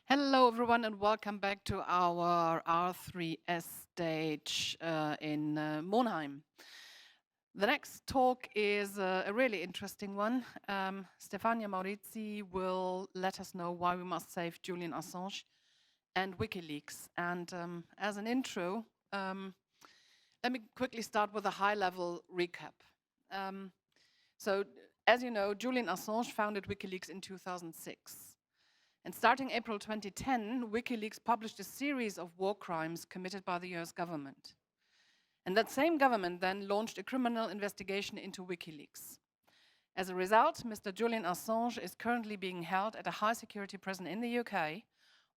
Hello, everyone, and welcome back to our r3s stage in Monheim. The next talk is a really interesting one. Stefania Maurizi will let us know why we must save Julian Assange and WikiLeaks. And as an intro, let me quickly start with a high-level recap. So, as you know, Julian Assange founded WikiLeaks in 2006. And starting April 2010, WikiLeaks published a series of war crimes committed by the US government. And that same government then launched a criminal investigation into WikiLeaks. As a result, Mr. Julian Assange is currently being held at a high-security prison in the UK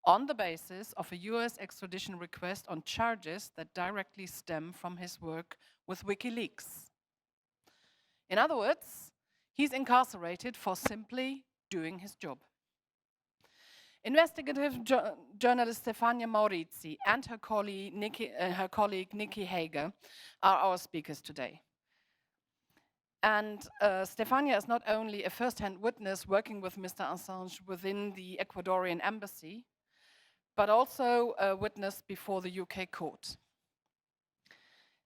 on the basis of a US extradition request on charges that directly stem from his work with WikiLeaks. In other words, he's incarcerated for simply doing his job. Investigative journalist Stefania Maurizi and her colleague Nikki Hager are our speakers today. And Stefania is not only a first-hand witness working with Mr. Assange within the Ecuadorian embassy, but also a witness before the UK court.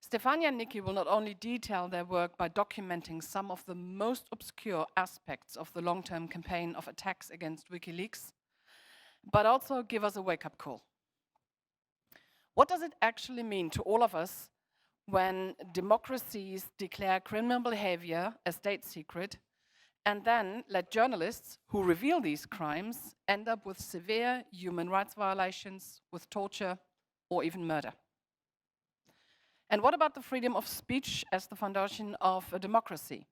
Stefania and Nikki will not only detail their work by documenting some of the most obscure aspects of the long-term campaign of attacks against WikiLeaks, but also give us a wake-up call. What does it actually mean to all of us when democracies declare criminal behavior a state secret and then let journalists who reveal these crimes end up with severe human rights violations, with torture, or even murder? And what about the freedom of speech as the foundation of a democracy?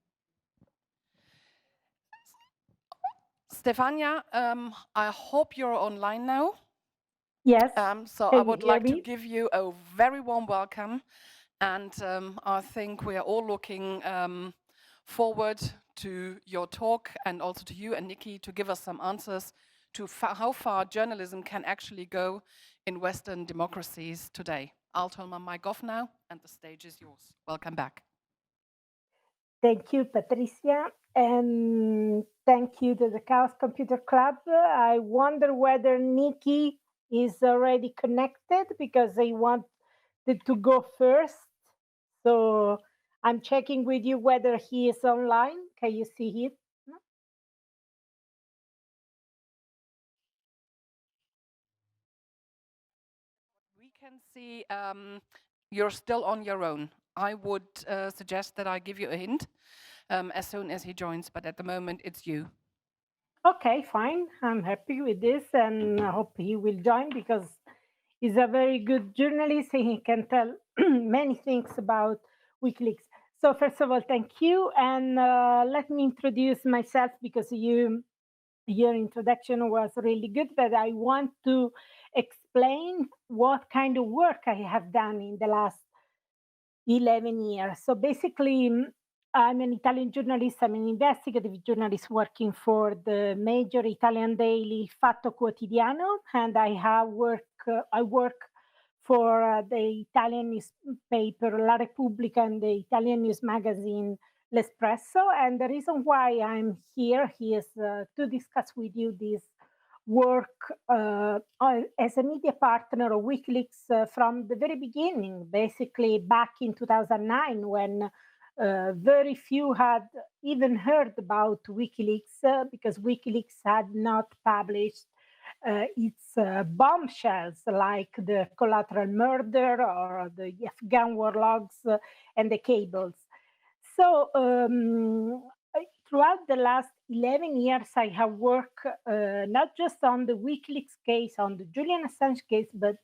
Stefania, I hope you're online now. Yes. So I would like to give you a very warm welcome. And I think we are all looking forward to your talk, and also to you and Nikki to give us some answers to how far journalism can actually go in Western democracies today. I'll turn my mic off now, and the stage is yours. Welcome back. Thank you, Patricia, and thank you to the Chaos Computer Club. I wonder whether Nikki is already connected, because I wanted to go first. So I'm checking with you whether he is online. Can you see it? We can see you're still on your own. I would suggest that I give you a hint as soon as he joins, but at the moment it's you. Okay, fine. I'm happy with this, and I hope he will join, because he's a very good journalist and he can tell many things about WikiLeaks. So first of all, thank you, and let me introduce myself, because your introduction was really good, but I want to explain what kind of work I have done in the last 11 years. So basically, I'm an Italian journalist. I'm an investigative journalist working for the major Italian daily Fatto Quotidiano, and I work for the Italian newspaper La Repubblica and the Italian news magazine L'Espresso. And the reason why I'm here is to discuss with you this work as a media partner of WikiLeaks from the very beginning, basically back in 2009, when very few had even heard about WikiLeaks, because WikiLeaks had not published its bombshells, like the collateral murder or the Afghan war logs and the cables. So throughout the last 11 years, I have worked not just on the WikiLeaks case, on the Julian Assange case, but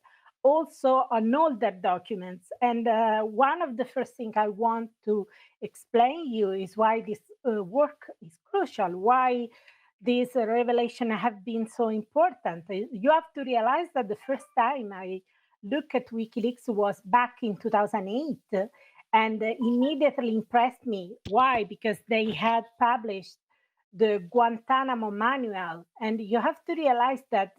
also on older documents. And one of the first things I want to explain you is why this work is crucial, why these revelations have been so important. You have to realize that the first time I looked at WikiLeaks was back in 2008, and immediately impressed me. Why? Because they had published the Guantanamo Manual. And you have to realize that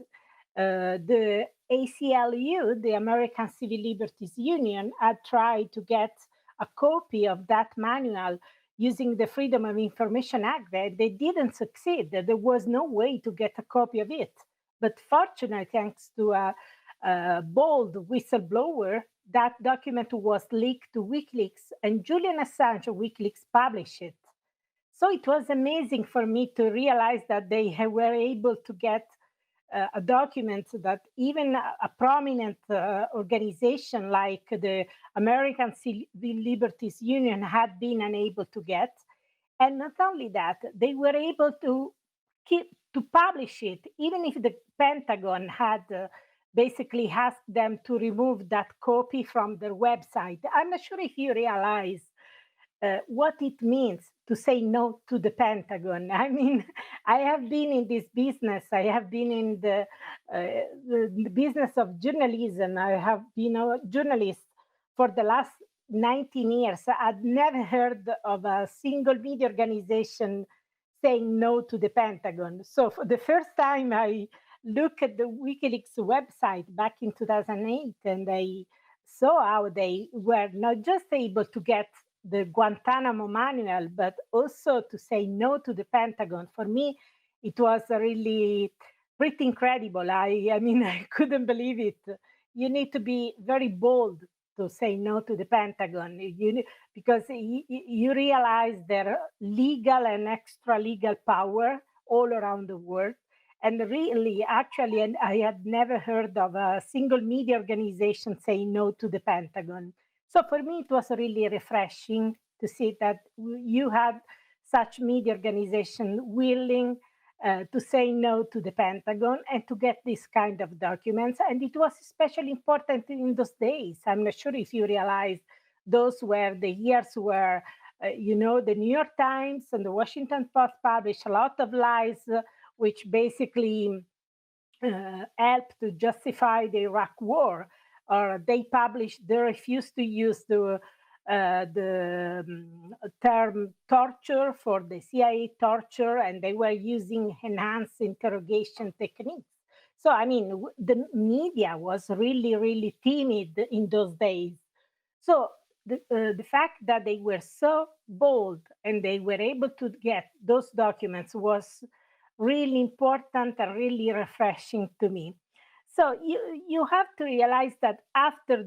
the ACLU, the American Civil Liberties Union, had tried to get a copy of that manual using the Freedom of Information Act. They didn't succeed. There was no way to get a copy of it. But fortunately, thanks to a bold whistleblower, that document was leaked to WikiLeaks, and Julian Assange of WikiLeaks published it. So it was amazing for me to realize that they were able to get a document that even a prominent organization like the American Civil Liberties Union had been unable to get. And not only that, they were able to publish it, even if the Pentagon had basically asked them to remove that copy from their website. I'm not sure if you realize what it means to say no to the Pentagon. I mean, I have been in this business. I have been in the business of journalism. I have been a journalist for the last 19 years. I'd never heard of a single media organization saying no to the Pentagon. So for the first time, I looked at the WikiLeaks website back in 2008, and I saw how they were not just able to get the Guantanamo manual, but also to say no to the Pentagon. For me, it was really pretty incredible. I mean, I couldn't believe it. You need to be very bold to say no to the Pentagon, because you realize their legal and extra legal power all around the world. And really, actually, and I had never heard of a single media organization saying no to the Pentagon. So for me, it was really refreshing to see that you had such media organization willing to say no to the Pentagon and to get this kind of documents. And it was especially important in those days. I'm not sure if you realize those were the years where, the New York Times and the Washington Post published a lot of lies, which basically helped to justify the Iraq war. Or they refused to use the term torture for the CIA torture, and they were using enhanced interrogation techniques. So, I mean, the media was really, really timid in those days. So the fact that they were so bold and they were able to get those documents was really important and really refreshing to me. So you have to realize that after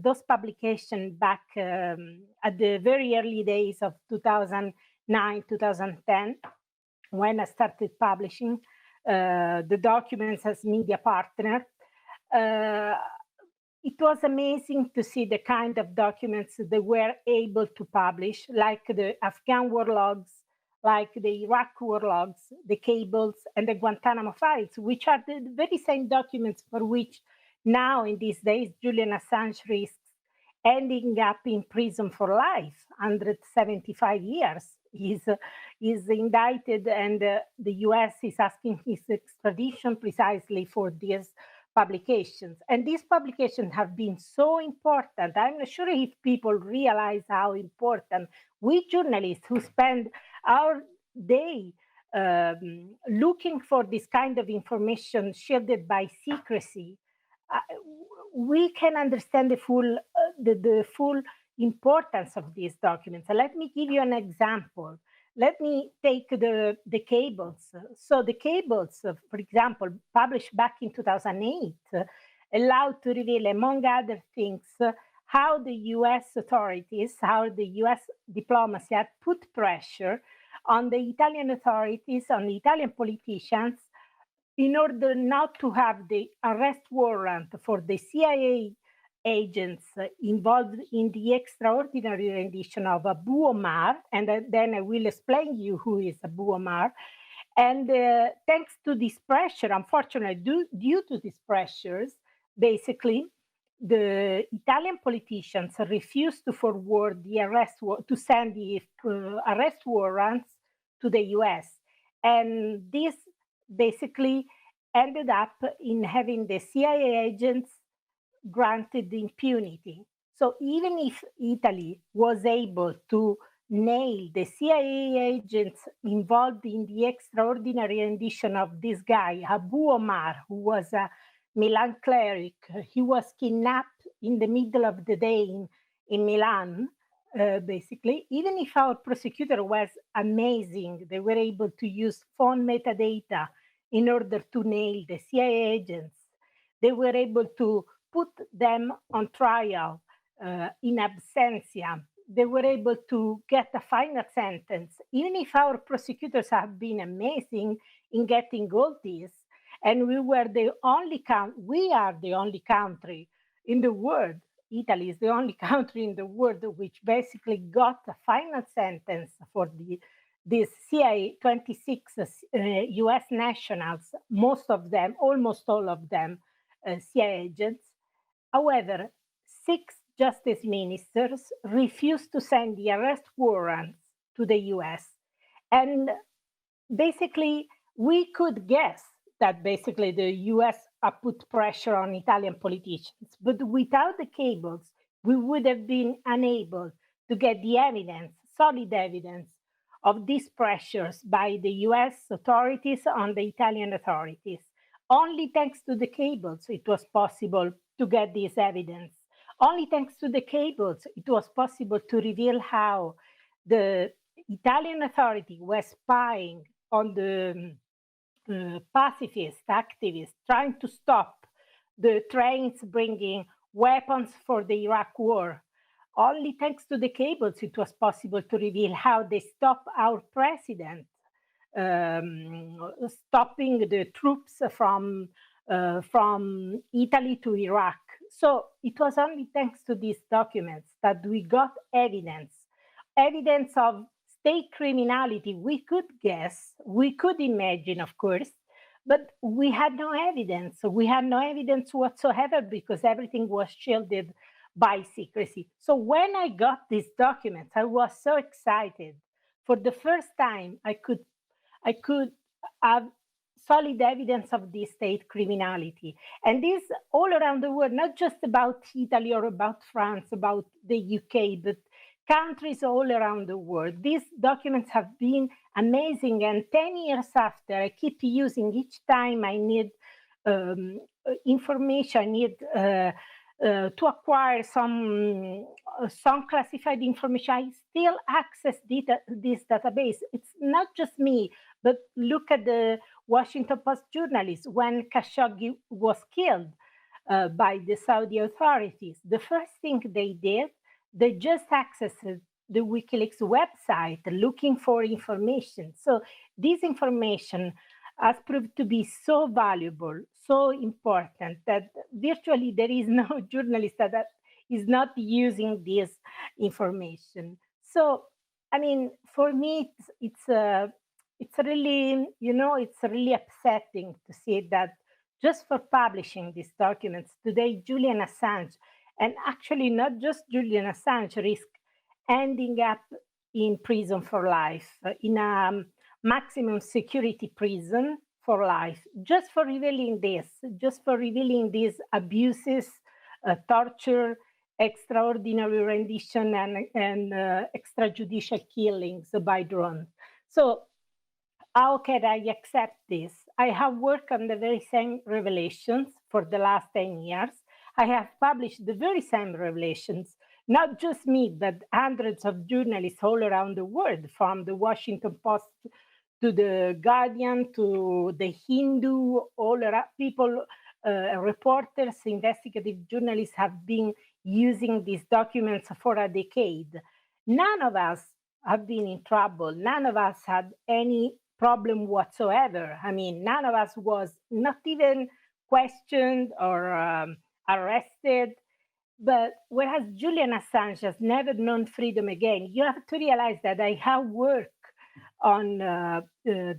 those publications back at the very early days of 2009, 2010, when I started publishing the documents as media partner, it was amazing to see the kind of documents they were able to publish, like the Afghan war logs, like the Iraq war logs, the cables, and the Guantanamo files, which are the very same documents for which now, in these days, Julian Assange risks ending up in prison for life, 175 years. He's indicted, and the US is asking his extradition precisely for these publications. And these publications have been so important. I'm not sure if people realize how important we journalists who spend our day looking for this kind of information shielded by secrecy, we can understand the full importance of these documents. So let me give you an example. Let me take the cables. So the cables, for example, published back in 2008, allowed to reveal, among other things, how the US authorities, how the US diplomacy had put pressure on the Italian authorities, on the Italian politicians, in order not to have the arrest warrant for the CIA agents involved in the extraordinary rendition of Abu Omar, and then I will explain you who is Abu Omar. And thanks to this pressure, unfortunately, due to these pressures, basically, the Italian politicians refused to forward the to send the arrest warrants to the US. And this basically ended up in having the CIA agents granted impunity. So even if Italy was able to nail the CIA agents involved in the extraordinary rendition of this guy, Abu Omar, who was a Milan cleric. He was kidnapped in the middle of the day in Milan, basically. Even if our prosecutor was amazing, they were able to use phone metadata in order to nail the CIA agents. They were able to put them on trial in absentia. They were able to get a final sentence. Even if our prosecutors have been amazing in getting all this, and we are the only country in the world. Italy is the only country in the world which basically got a final sentence for these CIA 26 US nationals, most of them, almost all of them, CIA agents. However, 6 justice ministers refused to send the arrest warrants to the US. And basically, we could guess that basically the US put pressure on Italian politicians. But without the cables, we would have been unable to get the evidence, solid evidence of these pressures by the US authorities on the Italian authorities. Only thanks to the cables it was possible to get this evidence. Only thanks to the cables it was possible to reveal how the Italian authority was spying on the pacifist activists trying to stop the trains bringing weapons for the Iraq war. Only thanks to the cables it was possible to reveal how they stopped our president stopping the troops from Italy to Iraq. So it was only thanks to these documents that we got evidence of state criminality. We could guess, we could imagine, of course, but we had no evidence. We had no evidence whatsoever because everything was shielded by secrecy. So when I got these documents, I was so excited. For the first time, I could have solid evidence of this state criminality. And this all around the world, not just about Italy or about France, about the UK, but countries all around the world. These documents have been amazing. And 10 years after, I keep using each time I need information, I need to acquire some classified information, I still access this database. It's not just me, but look at the Washington Post journalist when Khashoggi was killed by the Saudi authorities. The first thing they did, they just accessed the WikiLeaks website looking for information. So this information has proved to be so valuable, so important that virtually there is no journalist that is not using this information. So, I mean, for me, it's really, it's really upsetting to see that just for publishing these documents today, Julian Assange, and actually not just Julian Assange, risk ending up in prison for life, in a maximum security prison for life, just for revealing these abuses, torture, extraordinary rendition, and extrajudicial killings by drone. So how can I accept this? I have worked on the very same revelations for the last 10 years. I have published the very same revelations, not just me, but hundreds of journalists all around the world, from the Washington Post to the Guardian to the Hindu, all around people, reporters, investigative journalists have been using these documents for a decade. None of us have been in trouble. None of us had any problem whatsoever. I mean, none of us was not even questioned or arrested. But whereas Julian Assange has never known freedom again, you have to realize that I have worked on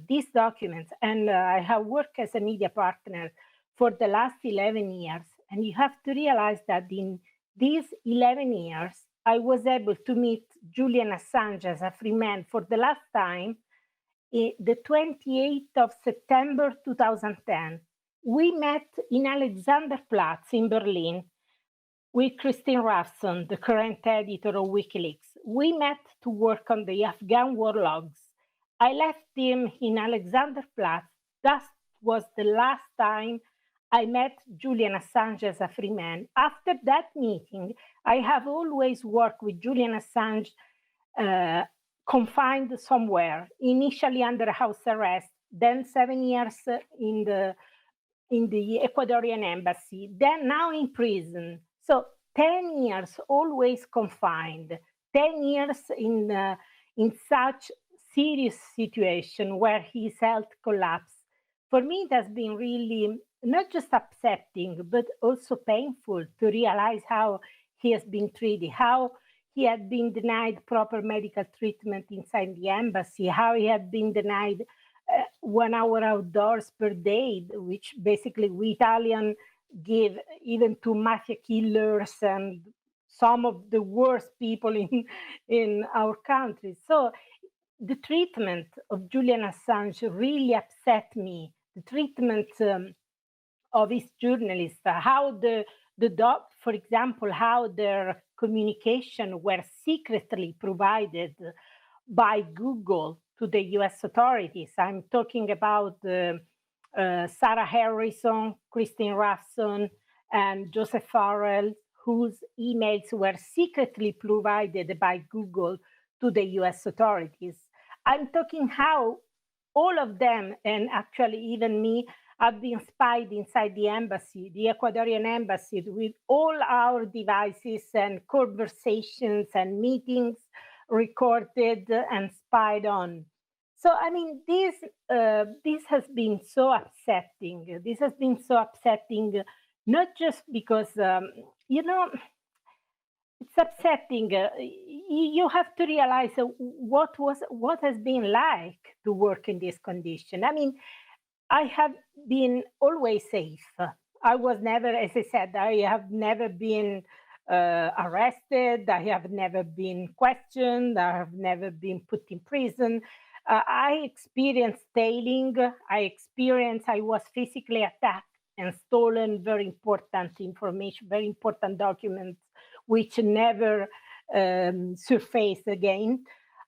these documents, and I have worked as a media partner for the last 11 years. And you have to realize that in these 11 years, I was able to meet Julian Assange as a free man for the last time, the 28th of September 2010. We met in Alexanderplatz in Berlin with Christine Ravson, the current editor of WikiLeaks. we met to work on the Afghan war logs. I left him in Alexanderplatz. That was the last time I met Julian Assange as a free man. After that meeting, I have always worked with Julian Assange confined somewhere, initially under house arrest, then 7 years in the Ecuadorian embassy, then now in prison. So 10 years always confined, 10 years in such serious situation where his health collapsed. For me, it has been really not just upsetting, but also painful to realize how he has been treated, how he had been denied proper medical treatment inside the embassy, how he had been denied 1 hour outdoors per day, which basically we Italian give even to mafia killers and some of the worst people in our country. So the treatment of Julian Assange really upset me. The treatment of his journalists, how for example, how their communication were secretly provided by Google to the US authorities. I'm talking about Sarah Harrison, Christine Ruffson, and Joseph Farrell, whose emails were secretly provided by Google to the US authorities. I'm talking how all of them, and actually even me, have been spied inside the embassy, the Ecuadorian embassy, with all our devices and conversations and meetings recorded and spied on. So, I mean, this has been so upsetting. This has been so upsetting, not just because, it's upsetting. You have to realize what has been like to work in this condition. I mean, I have been always safe. I was never, as I said, I have never been arrested. I have never been questioned. I have never been put in prison. I experienced tailing. I was physically attacked and stolen very important information, very important documents, which never surfaced again.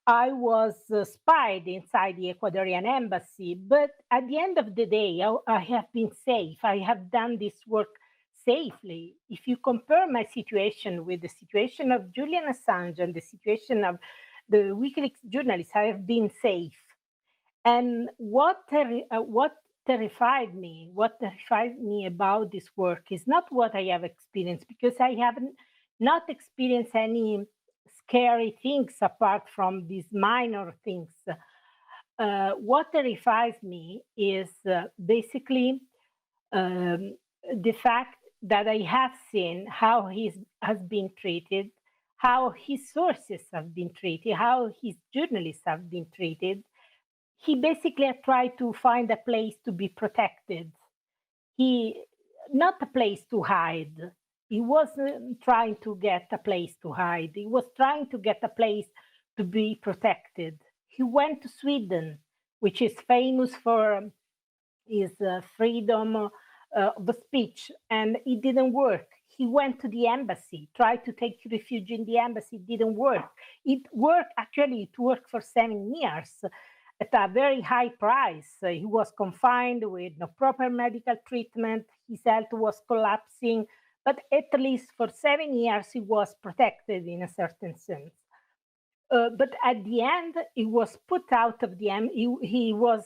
I was spied inside the Ecuadorian embassy, but at the end of the day, I have been safe. I have done this work safely. If you compare my situation with the situation of Julian Assange and the situation of the WikiLeaks journalists, I have been safe. And what terrified me about this work is not what I have experienced, because I haven't not experienced any scary things apart from these minor things. What terrifies me is basically the fact that I have seen how he has been treated, how his sources have been treated, how his journalists have been treated. He basically tried to find a place to be protected. Not a place to hide. He wasn't trying to get a place to hide. He was trying to get a place to be protected. He went to Sweden, which is famous for his freedom of speech, and it didn't work. He went to the embassy, tried to take refuge in the embassy, it didn't work. It worked for 7 years at a very high price. He was confined with no proper medical treatment. His health was collapsing. But at least for 7 years, he was protected in a certain sense. But at the end, he was put out of the he was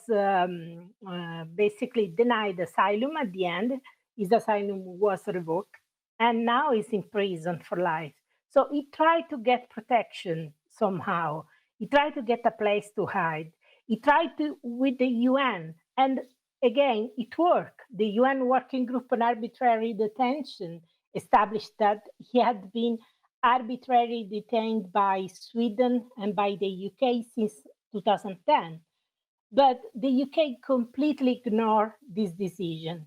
basically denied asylum at the end. His asylum was revoked, and now he's in prison for life. So he tried to get protection somehow. He tried to get a place to hide. He tried to with the UN, and again, it worked. The UN Working Group on Arbitrary Detention established that he had been arbitrarily detained by Sweden and by the UK since 2010. But the UK completely ignored this decision.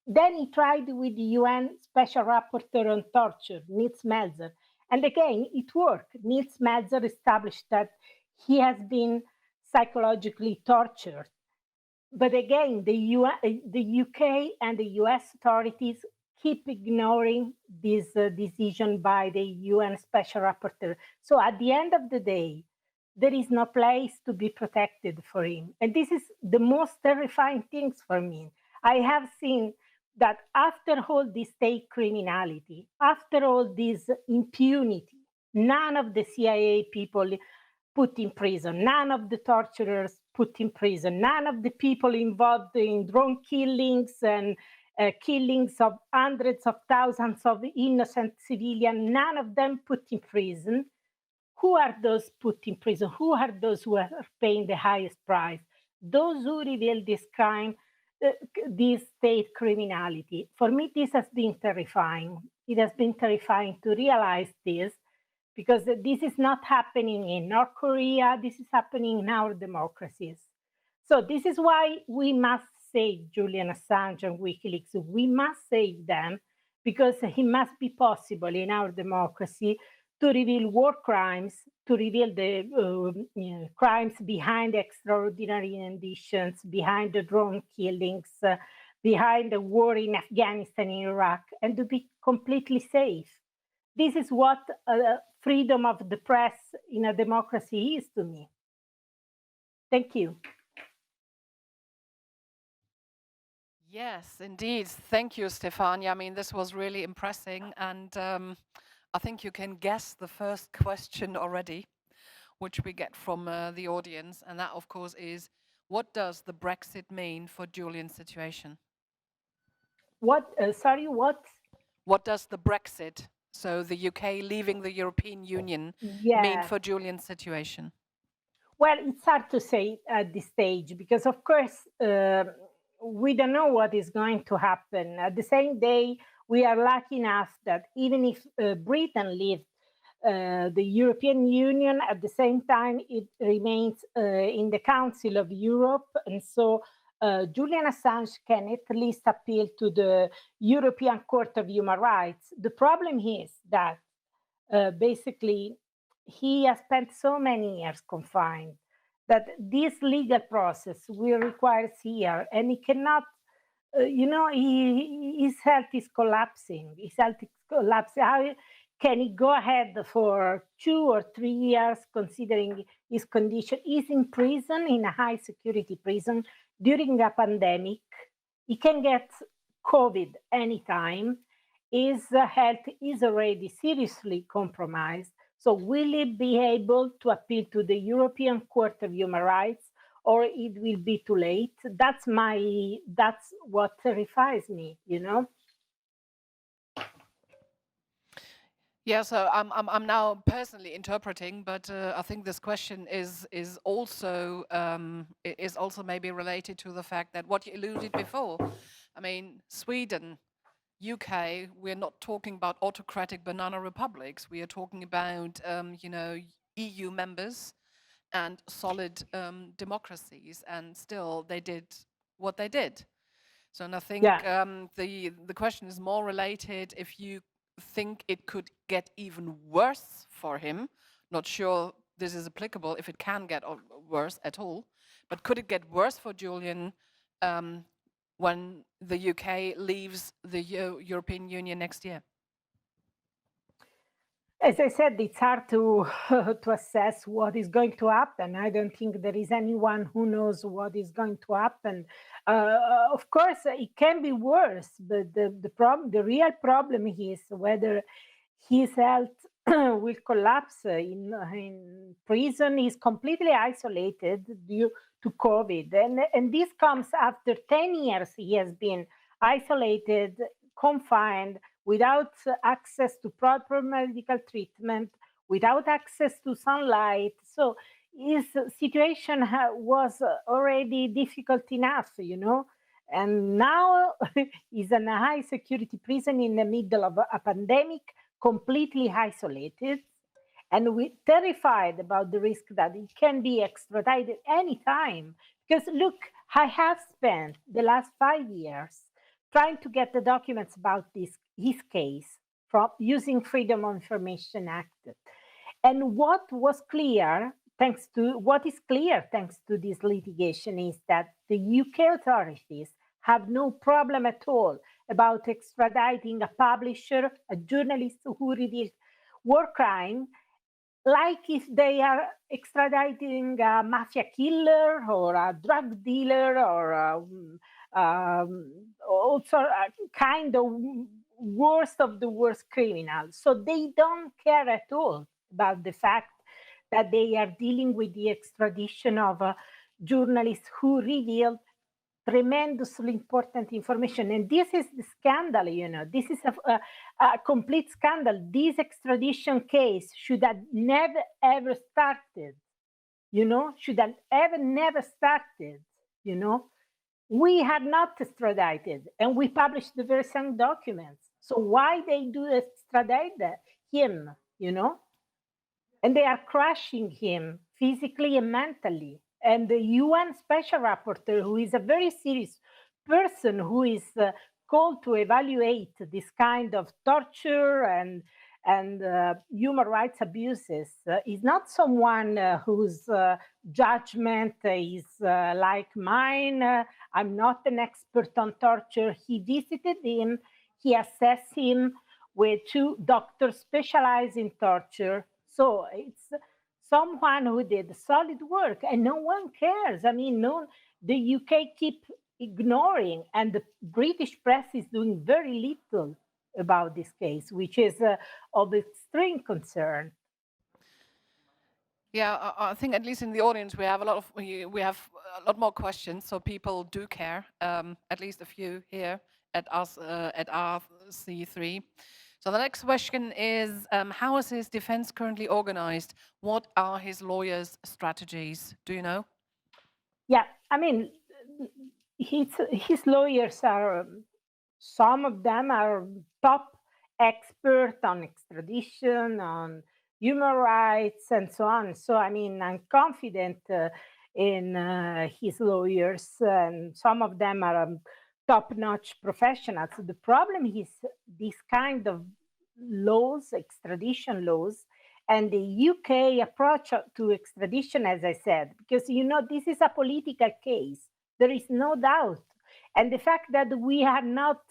Then he tried with the UN Special Rapporteur on Torture, Nils Melzer. And again, it worked. Nils Melzer established that he has been psychologically tortured. But again, the UK and the US authorities keep ignoring this decision by the UN Special Rapporteur. So at the end of the day, there is no place to be protected for him. And this is the most terrifying things for me. I have seen that after all this state criminality, after all this impunity, none of the CIA people put in prison, none of the torturers put in prison, none of the people involved in drone killings and killings of hundreds of thousands of innocent civilians, none of them put in prison. Who are those put in prison? Who are those who are paying the highest price? Those who reveal this crime, this state criminality. For me, this has been terrifying. It has been terrifying to realize this, because this is not happening in North Korea, this is happening in our democracies. So this is why we must save Julian Assange and WikiLeaks. We must save them, because it must be possible in our democracy to reveal war crimes, to reveal the crimes behind extraordinary conditions, behind the drone killings, behind the war in Afghanistan and Iraq, and to be completely safe. This is what freedom of the press in a democracy is to me. Thank you. Yes, indeed. Thank you, Stefania. I mean, this was really impressive. And I think you can guess the first question already, which we get from the audience. And that, of course, is, what does the Brexit mean for Julian's situation? What? Sorry, what? What does the Brexit, so the UK leaving the European Union, mean for Julian's situation? Well, it's hard to say at this stage, because, of course, we don't know what is going to happen. At the same day, we are lucky enough that even if Britain leaves the European Union, at the same time, it remains in the Council of Europe. And so Julian Assange can at least appeal to the European Court of Human Rights. The problem is that basically he has spent so many years confined that this legal process will require years, and he cannot, his health is collapsing. His health is collapsing. How can he go ahead for 2 or 3 years, considering his condition? He's in prison, in a high security prison during a pandemic. He can get COVID anytime. His health is already seriously compromised. So will he be able to appeal to the European Court of Human Rights, or it will be too late? That's what terrifies me, Yeah, so I'm now personally interpreting, but I think this question is also maybe related to the fact that what you alluded before. I mean, Sweden, UK, we're not talking about autocratic banana republics. We are talking about, EU members and solid democracies, and still they did what they did. So, and I think the question is more related if you think it could get even worse for him. Not sure this is applicable if it can get worse at all, but could it get worse for Julian when the UK leaves the European Union next year? As I said, it's hard to assess what is going to happen. I don't think there is anyone who knows what is going to happen. Of course, it can be worse, but the real problem is whether his health will collapse in prison. He's completely isolated due to COVID, and this comes after 10 years he has been isolated, confined, without access to proper medical treatment, without access to sunlight. So his situation was already difficult enough, and now he's in a high security prison in the middle of a pandemic, completely isolated, and we're terrified about the risk that he can be extradited anytime. Because look, I have spent the last 5 years trying to get the documents about his case from using Freedom of Information Act. And what is clear thanks to this litigation is that the UK authorities have no problem at all about extraditing a publisher, a journalist who revealed war crime, like if they are extraditing a mafia killer or a drug dealer or also a kind of worst of the worst criminals. So they don't care at all about the fact that they are dealing with the extradition of a journalist who revealed tremendously important information. And this is the scandal, this is a complete scandal. This extradition case should have never, ever started, should have ever, never started, We had not extradited and we published the very same documents. So why they do extradite him, And they are crushing him physically and mentally. And the UN Special Rapporteur, who is a very serious person who is called to evaluate this kind of torture and human rights abuses, is not someone whose judgment is like mine. I'm not an expert on torture. He visited him, he assessed him with two doctors specialized in torture. So it's someone who did solid work, and no one cares. I mean, the UK keep ignoring, and the British press is doing very little about this case, which is of extreme concern. Yeah, I think at least in the audience we have a lot more questions, so people do care. At least a few here at us at rC3. So the next question is, how is his defense currently organized? What are his lawyers' strategies? Do you know? Yeah, I mean, his lawyers are, some of them are top expert on extradition, on human rights, and so on. So, I mean, I'm confident in his lawyers, and some of them are top-notch professionals. The problem is this kind of laws, extradition laws, and the UK approach to extradition, as I said, because this is a political case. There is no doubt, and the fact that we have not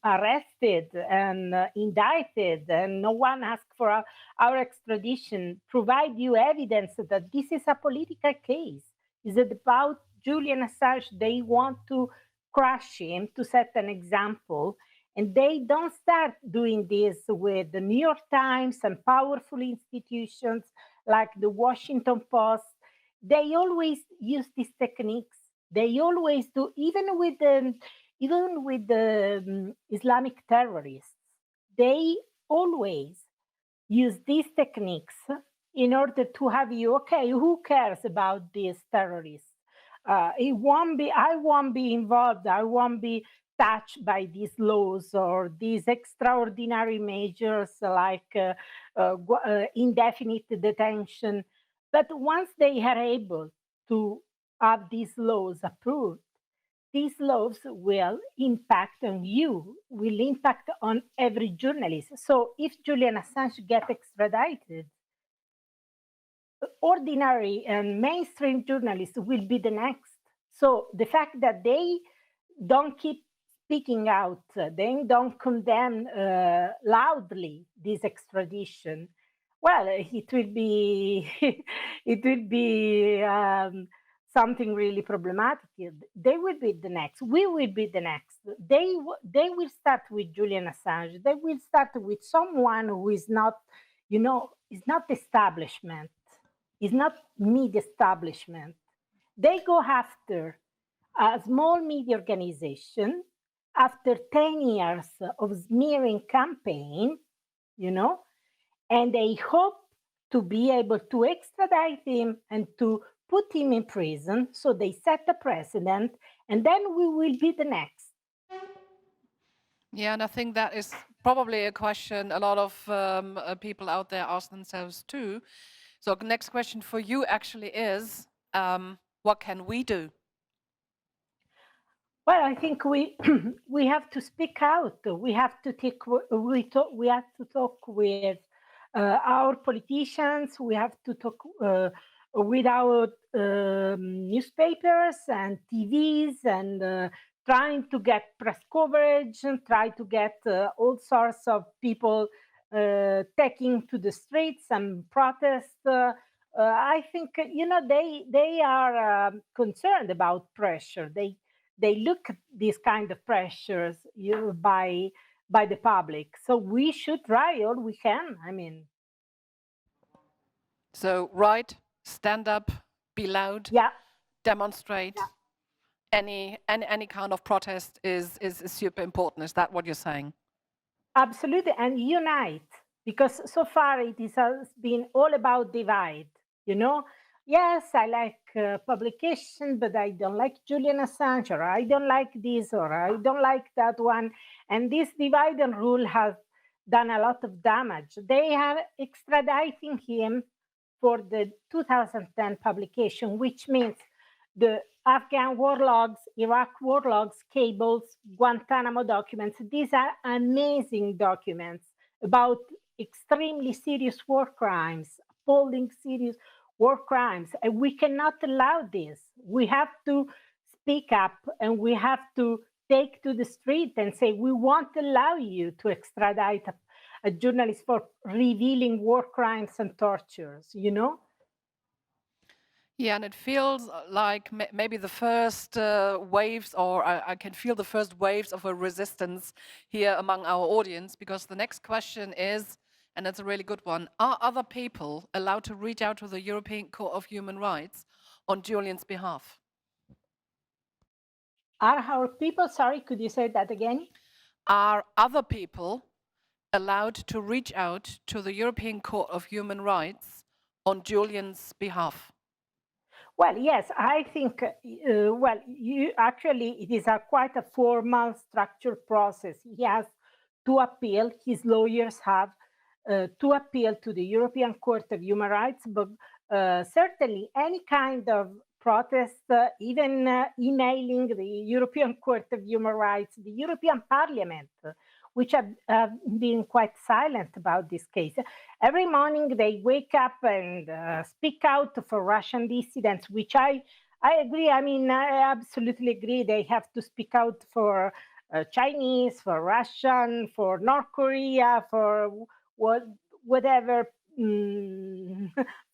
arrested and indicted, and no one asked for our extradition, provide you evidence that this is a political case. Is it about Julian Assange? They want to crush him to set an example. And they don't start doing this with the New York Times and powerful institutions like the Washington Post. They always use these techniques. They always do, even with the Islamic terrorists. They always use these techniques in order to have you, okay, who cares about these terrorists? I won't be involved. I won't be touched by these laws or these extraordinary measures like indefinite detention. But once they are able to have these laws approved, these laws will impact on you, will impact on every journalist. So if Julian Assange gets extradited, ordinary and mainstream journalists will be the next. So the fact that they don't keep speaking out, they don't condemn loudly this extradition, well, it will be it will be something really problematic. They will be the next. We will be the next. They will start with Julian Assange. They will start with someone who is not, is not establishment. Is not media establishment. They go after a small media organization after 10 years of smearing campaign, and they hope to be able to extradite him and to put him in prison. So they set a precedent, and then we will be the next. Yeah, and I think that is probably a question a lot of people out there ask themselves too. So the next question for you actually is, what can we do? Well, I think we we have to speak out. We have to we have to talk with our politicians. We have to talk without newspapers and TVs and trying to get press coverage and try to get all sorts of people taking to the streets and protest. I think they are concerned about pressure. They look at these kind of pressures by the public. So we should try all we can. I mean, So write, stand up, be loud, yeah, demonstrate. yeah. Any kind of protest is super important. Is that what you're saying? Absolutely, and unite, because so far has been all about divide. You know, yes, I like publication, but I don't like Julian Assange, or I don't like this, or I don't like that one. And this divide and rule has done a lot of damage. They are extraditing him for the 2010 publication, which means the Afghan war logs, Iraq war logs, cables, Guantanamo documents. These are amazing documents about extremely serious war crimes, appalling serious war crimes. And we cannot allow this. We have to speak up and we have to take to the street and say, we won't allow you to extradite a journalist for revealing war crimes and tortures, you know? Yeah, and it feels like maybe the first waves, or I can feel the first waves of a resistance here among our audience, because the next question is, and it's a really good one, are other people allowed to reach out to the European Court of Human Rights on Julian's behalf? Are our people, sorry, could you say that again? Are other people allowed to reach out to the European Court of Human Rights on Julian's behalf? Well, yes, I think, it is quite a formal, structured process. He has to appeal, his lawyers have to appeal to the European Court of Human Rights, but certainly any kind of protest, even emailing the European Court of Human Rights, the European Parliament, which have been quite silent about this case. Every morning they wake up and speak out for Russian dissidents, which I agree. I mean, I absolutely agree. They have to speak out for Chinese, for Russian, for North Korea, for whatever,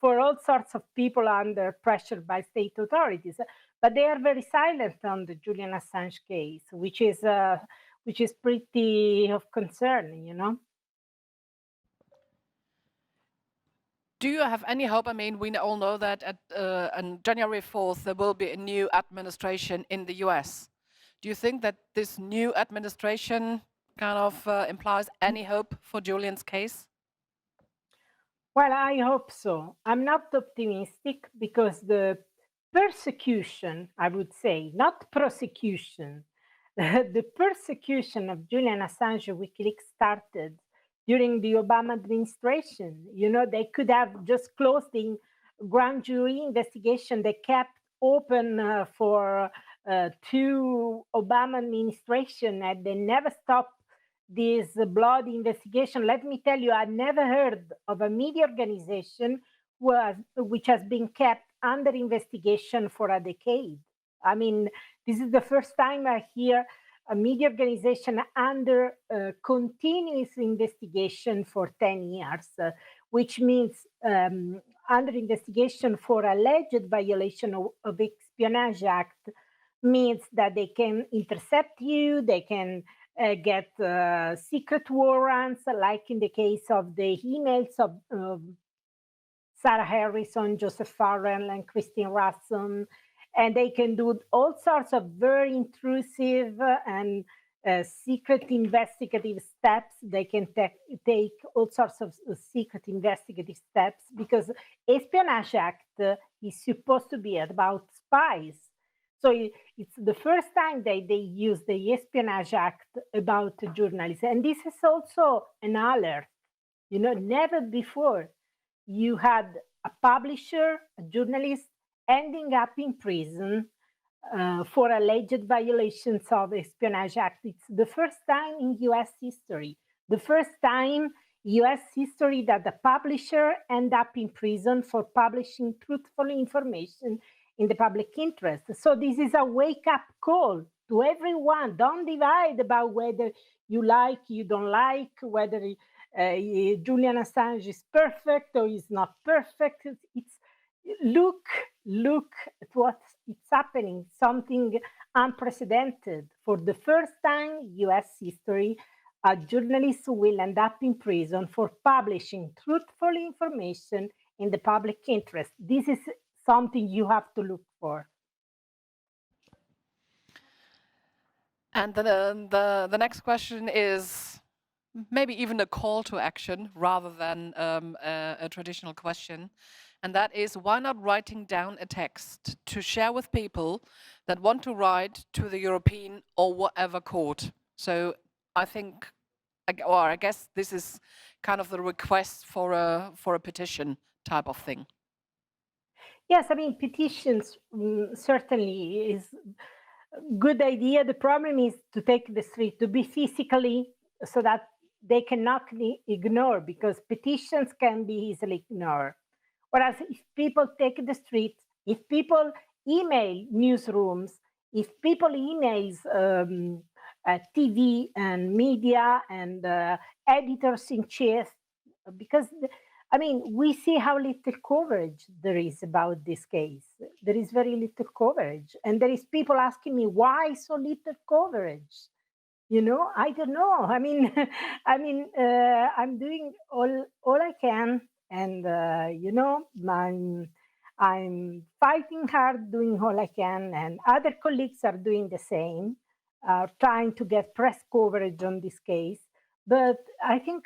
for all sorts of people under pressure by state authorities. But they are very silent on the Julian Assange case, which is pretty of concern, you know. Do you have any hope? I mean, we all know that on January 4th, there will be a new administration in the US. Do you think that this new administration kind of implies any hope for Julian's case? Well, I hope so. I'm not optimistic because the persecution, I would say, not prosecution, the persecution of Julian Assange WikiLeaks started during the Obama administration. You know, they could have just closed the grand jury investigation they kept open for two Obama administration, and they never stopped this bloody investigation. Let me tell you, I never heard of a media organization which has been kept under investigation for a decade. I mean, this is the first time I hear a media organization under continuous investigation for 10 years, which means under investigation for alleged violation of Espionage Act means that they can intercept you, they can get secret warrants, like in the case of the emails of Sarah Harrison, Joseph Farrell, and Christine Rasson. And they can do all sorts of very intrusive and secret investigative steps. They can take all sorts of secret investigative steps because Espionage Act is supposed to be about spies. So it's the first time they use the Espionage Act about journalists. And this is also an alert. You know, never before you had a publisher, a journalist, ending up in prison for alleged violations of Espionage Act. It's the first time in US history, the first time US history that the publisher end up in prison for publishing truthful information in the public interest. So this is a wake-up call to everyone. Don't divide about whether you like, you don't like, whether Julian Assange is perfect or is not perfect. It's look at what it's happening, something unprecedented. For the first time, US history, a journalist will end up in prison for publishing truthful information in the public interest. This is something you have to look for. And the next question is maybe even a call to action rather than a traditional question. And that is, why not writing down a text to share with people that want to write to the European or whatever court? So I think, or I guess this is kind of the request for a petition type of thing. Yes, I mean, petitions certainly is a good idea. The problem is to take the street, to be physically, so that they cannot ignore, because petitions can be easily ignored. Whereas if people take the streets, if people email newsrooms, if people emails TV and media and editors in chief, because I mean, we see how little coverage there is about this case. There is very little coverage, and there is people asking me why so little coverage. You know, I don't know. I mean, I'm doing all I can, and you know, I'm fighting hard, doing all I can, and other colleagues are doing the same, trying to get press coverage on this case. But I think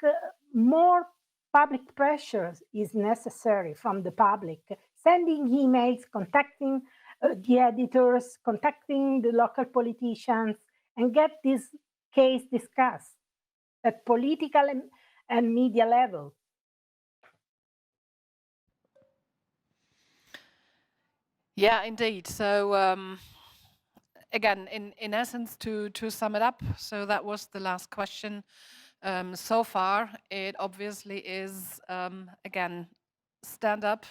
more public pressure is necessary from the public, sending emails, contacting the editors, contacting the local politicians, and get this case discussed at political and media level. Yeah, indeed. So again, in essence, to sum it up, so that was the last question. So far, it obviously is, again, stand up,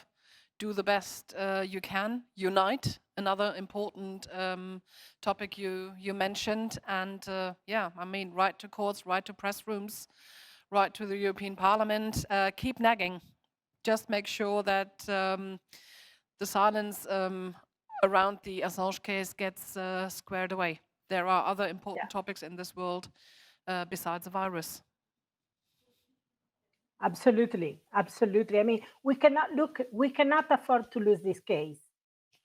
do the best you can, unite, another important topic you mentioned. And yeah, I mean, write to courts, write to press rooms, write to the European Parliament, keep nagging. Just make sure that the silence around the Assange case gets squared away. There are other important topics in this world besides the virus. Absolutely, absolutely. I mean, we cannot afford to lose this case.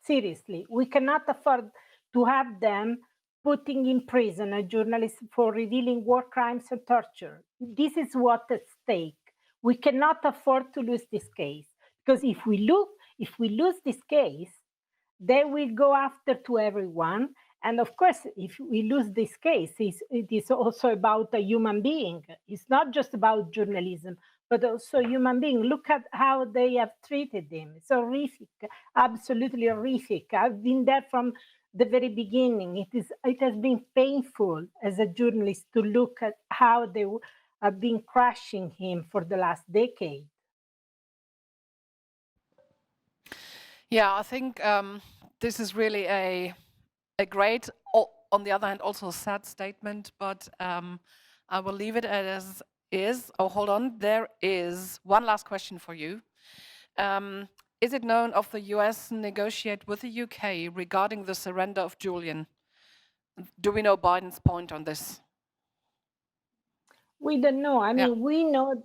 Seriously, we cannot afford to have them putting in prison a journalist for revealing war crimes and torture. This is what's at stake. We cannot afford to lose this case, because if we lose this case, they will go after to everyone. And of course, if we lose this case, it is also about a human being. It's not just about journalism, but also human being. Look at how they have treated him. It's horrific, absolutely horrific. I've been there from the very beginning. It has been painful as a journalist to look at how they have been crushing him for the last decade. Yeah, I think this is really a great, on the other hand, also a sad statement, but I will leave it as is. Oh, hold on. There is one last question for you. Is it known if the US negotiate with the UK regarding the surrender of Julian? Do we know Biden's point on this? We don't know. I mean, we know.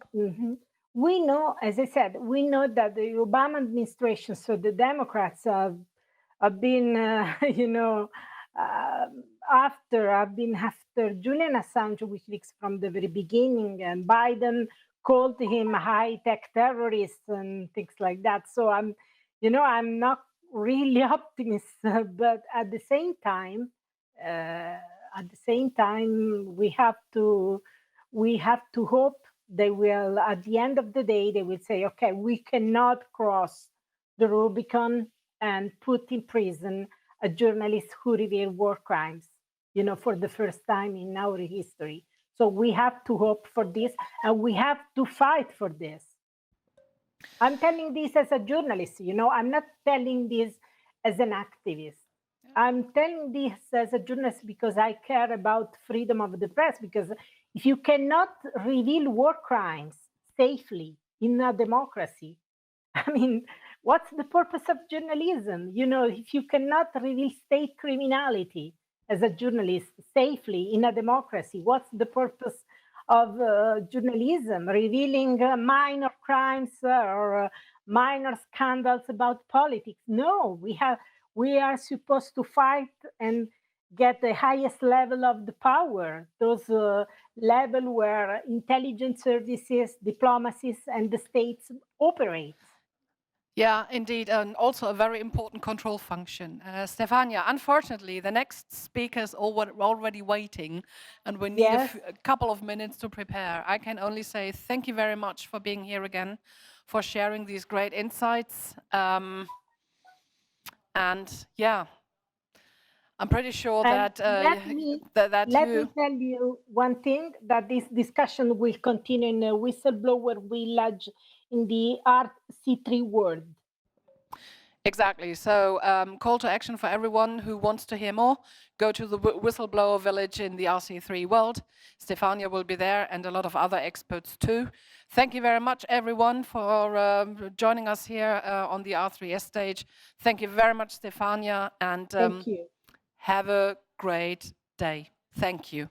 We know, as I said, we know that the Obama administration, so the Democrats have been, have been after Julian Assange WikiLeaks from the very beginning, and Biden called him high-tech terrorist and things like that. So I'm not really optimistic, but at the same time, we have to hope they will, at the end of the day, they will say, okay, we cannot cross the Rubicon and put in prison a journalist who revealed war crimes, for the first time in our history. So we have to hope for this, and we have to fight for this. I'm telling this as a journalist, I'm not telling this as an activist. I'm telling this as a journalist because I care about freedom of the press. Because if you cannot reveal war crimes safely in a democracy, I mean, what's the purpose of journalism? If you cannot reveal state criminality as a journalist safely in a democracy, what's the purpose of journalism? Revealing minor crimes or minor scandals about politics? No, we are supposed to fight and get the highest level of the power, those level where intelligence services, diplomacies, and the states operate. Yeah, indeed, and also a very important control function. Stefania, unfortunately, the next speaker is already waiting, and we need Yes. a couple of minutes to prepare. I can only say thank you very much for being here again, for sharing these great insights. And yeah, I'm pretty sure And that let me tell you one thing, that this discussion will continue in a whistleblower village in the rC3 world. Exactly. So call to action for everyone who wants to hear more. Go to the whistleblower village in the rC3 world. Stefania will be there and a lot of other experts too. Thank you very much, everyone, for joining us here on the r3s stage. Thank you very much, Stefania, and Thank you. have a great day. Thank you.